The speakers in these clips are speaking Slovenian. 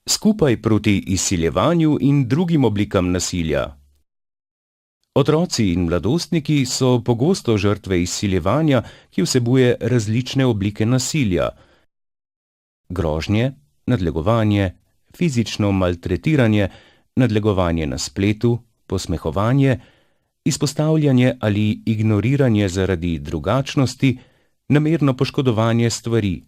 Skupaj proti izsiljevanju in drugim oblikam nasilja. Otroci in mladostniki so pogosto žrtve izsiljevanja, ki vsebuje različne oblike nasilja. Grožnje, nadlegovanje, fizično maltretiranje, nadlegovanje na spletu, posmehovanje, izpostavljanje ali ignoriranje zaradi drugačnosti, namerno poškodovanje stvari.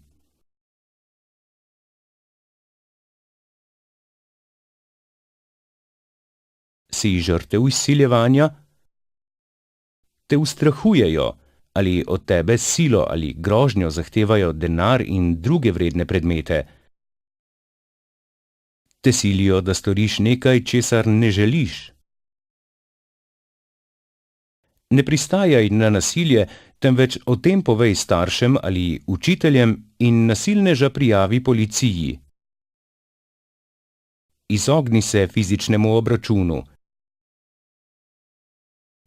Si žrtev izsiljevanja? Te ustrahujejo ali od tebe s silo ali grožnjo zahtevajo denar in druge vredne predmete. Te silijo, da storiš nekaj, česar ne želiš. Ne pristajaj na nasilje, temveč o tem povej staršem ali učiteljem in nasilneža prijavi policiji. Izogni se fizičnemu obračunu.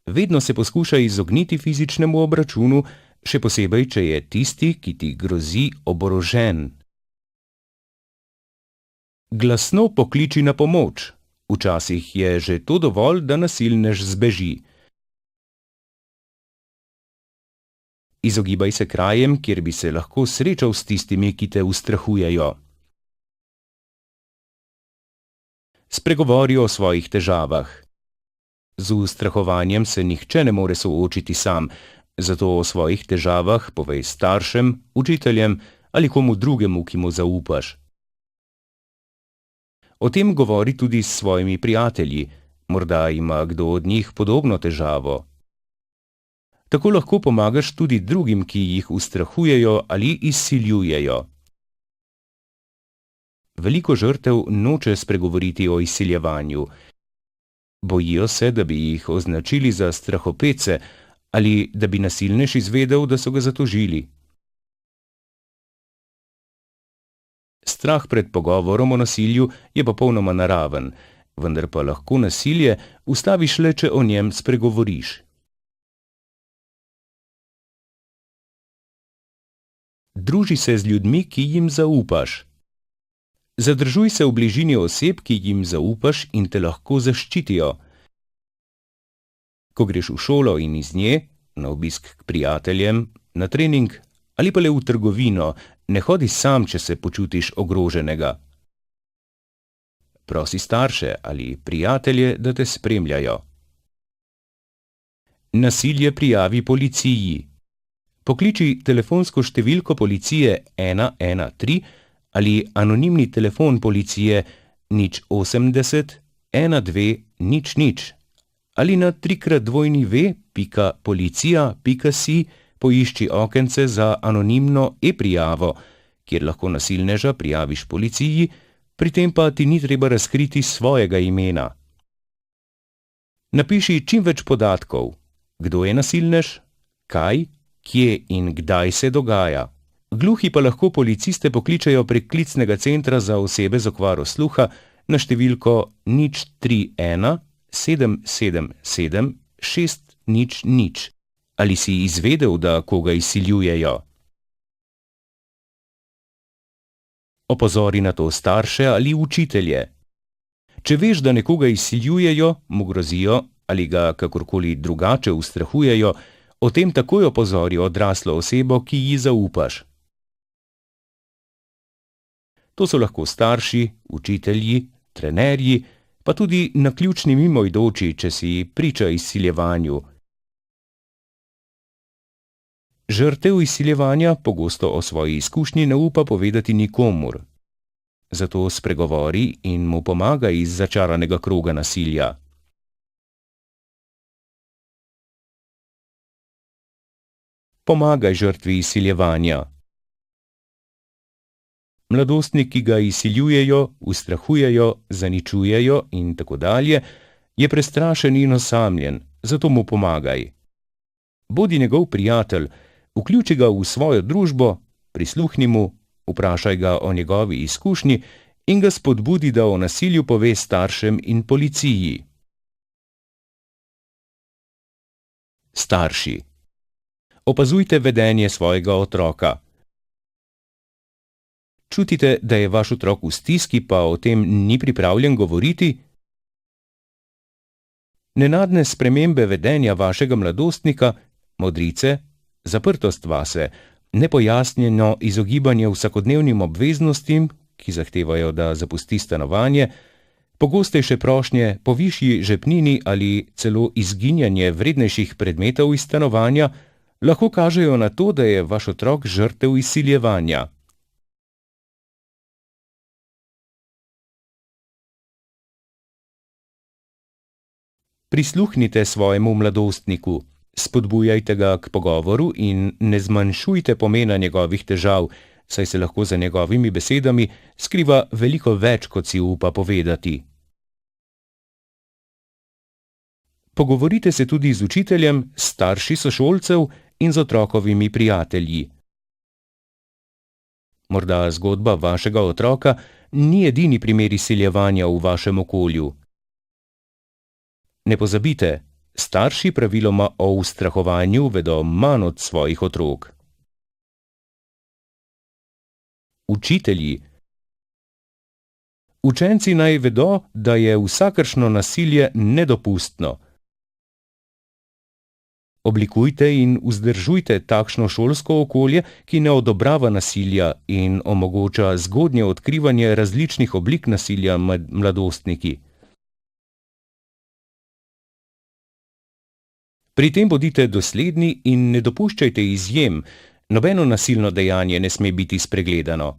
Vedno se poskušaj izogniti fizičnemu obračunu, še posebej, če je tisti, ki ti grozi, oborožen. Glasno pokliči na pomoč. Včasih je že to dovolj, da nasilnež zbeži. Izogibaj se krajem, kjer bi se lahko srečal s tistimi, ki te ustrahujejo. Spregovori o svojih težavah. Z ustrahovanjem se nihče ne more soočiti sam, zato o svojih težavah povej staršem, učiteljem ali komu drugemu, ki mu zaupaš. O tem govori tudi s svojimi prijatelji, morda ima kdo od njih podobno težavo. Tako lahko pomagaš tudi drugim, ki jih ustrahujejo ali izsiljujejo. Veliko žrtev noče spregovoriti o izsiljevanju. Bojijo se, da bi jih označili za strahopetce ali da bi nasilnež izvedel, da so ga zatožili. Strah pred pogovorom o nasilju je popolnoma naraven, vendar pa lahko nasilje ustaviš le, če o njem spregovoriš. Druži se z ljudmi, ki jim zaupaš. Zadržuj se v bližini oseb, ki jim zaupaš in te lahko zaščitijo. Ko greš v šolo in iz nje, na obisk k prijateljem, na trening ali pa le v trgovino, ne hodi sam, če se počutiš ogroženega. Prosi starše ali prijatelje, da te spremljajo. Nasilje prijavi policiji. Pokliči telefonsko številko policije 113 ali anonimni telefon policije 080 12 00 ali na 3x2v.policija.si poišči okence za anonimno e-prijavo, kjer lahko nasilneža prijaviš policiji, pri tem pa ti ni treba razkriti svojega imena. Napiši čim več podatkov. Kdo je nasilnež? Kaj, kje in kdaj se dogaja? Gluhi pa lahko policiste pokličejo prek klicnega centra za osebe z okvaro sluha na številko 031 777 600. Ali si izvedel, da koga izsiljujejo? Opozori na to starše ali učitelje. Če veš, da nekoga izsiljujejo, mu grozijo ali ga kakorkoli drugače ustrahujejo, o tem takoj opozori odraslo osebo, ki ji zaupaš. To so lahko starši, učitelji, trenerji, pa tudi naključni mimoidoči, če si priča izsiljevanju. Žrtev izsiljevanja pogosto o svoji izkušnji ne upa povedati nikomur. Zato spregovori in mu pomaga iz začaranega kroga nasilja. Pomagaj žrtvi izsiljevanja. Mladostnik, ki ga izsiljujejo, ustrahujejo, zaničujejo in tako dalje, je prestrašen in osamljen, zato mu pomagaj. Bodi njegov prijatelj, vključi ga v svojo družbo, prisluhni mu, vprašaj ga o njegovi izkušnji in ga spodbudi, da o nasilju pove staršem in policiji. Starši. Opazujte vedenje svojega otroka. čutite, da je vaš otrok v stiski, pa o tem ni pripravljen govoriti? Nenadne spremembe vedenja vašega mladostnika, modrice, zaprtost vase, nepojasnjeno izogibanje vsakodnevnim obveznostim, ki zahtevajo, da zapusti stanovanje, pogostejše prošnje po višji žepnini ali celo izginjanje vrednejših predmetov iz stanovanja lahko kažejo na to, da je vaš otrok žrtev izsiljevanja. Prisluhnite svojemu mladostniku, spodbujajte ga k pogovoru in ne zmanjšujte pomena njegovih težav, saj se lahko za njegovimi besedami skriva veliko več, kot si upa povedati. Pogovorite se tudi z učiteljem, starši sošolcev in z otrokovimi prijatelji. Morda zgodba vašega otroka ni edini primer izsiljevanja v vašem okolju. Ne pozabite, starši praviloma o ustrahovanju vedo manj od svojih otrok. Učitelji. Učenci naj vedo, da je vsakršno nasilje nedopustno. Oblikujte in vzdržujte takšno šolsko okolje, ki ne odobrava nasilja in omogoča zgodnje odkrivanje različnih oblik nasilja med mladostniki. Pri tem bodite dosledni in ne dopuščajte izjem, nobeno nasilno dejanje ne sme biti spregledano.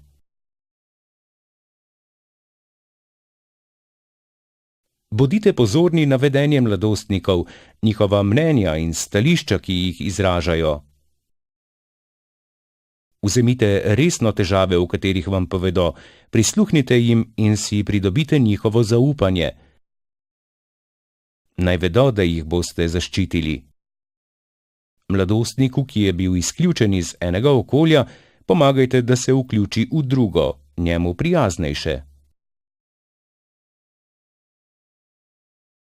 Bodite pozorni na vedenje mladostnikov, njihova mnenja in stališča, ki jih izražajo. Vzemite resno težave, v katerih vam povedo, prisluhnite jim in si pridobite njihovo zaupanje. Naj vedo, da jih boste zaščitili. Mladostniku, ki je bil izključen iz enega okolja, pomagajte, da se vključi v drugo, njemu prijaznejše.